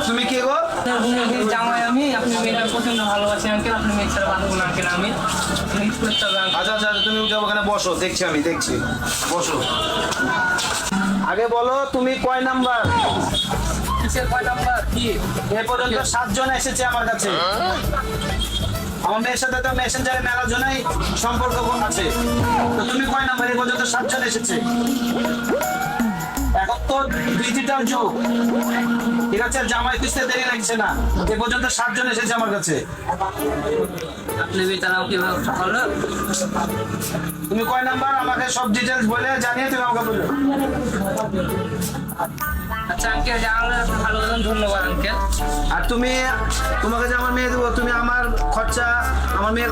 তুমি কে গো? জামাই আমি, আপনি মেয়েটা প্রচন্ড ভালোবাসেন আঙ্কেল, আপনি মেয়ে ছাড়া বাঁধবো না আঙ্কেল আমি। আচ্ছা আচ্ছা, তুমি উঠে ওখানে বসো, দেখছি আমি দেখছি, বসো। আগে বলো তুমি কয় নাম্বার? কিসের কয় নাম্বার? কি এ পর্যন্ত 7 জন এসেছে আমার কাছে। আমার মেয়ের সাথে তো মেসেঞ্জারে মেলা জনাই সম্পর্ক আছে। তো তুমি কয় নাম্বার? এ পর্যন্ত 7 জন এসেছে। এখন তো ডিজিটাল যুগ, ঠিক আছে? জামাই খুঁজতে দেরি লাগছে না। এ পর্যন্ত 7 জন এসেছে আমার কাছে। আপনি বেচারাও কিভাবে হলো? তুমি কয় নাম্বার আমাকে সব ডিটেলস বলে জানিয়ে তুমি আমাকে বলো। আচ্ছা আঙ্কেল, জানালে ভালো ধন্যবাদ আঙ্কেল। আর তুমি, তোমাকে যে আমার মেয়ে দেবো, তুমি আমার খরচা, আমার মেয়ে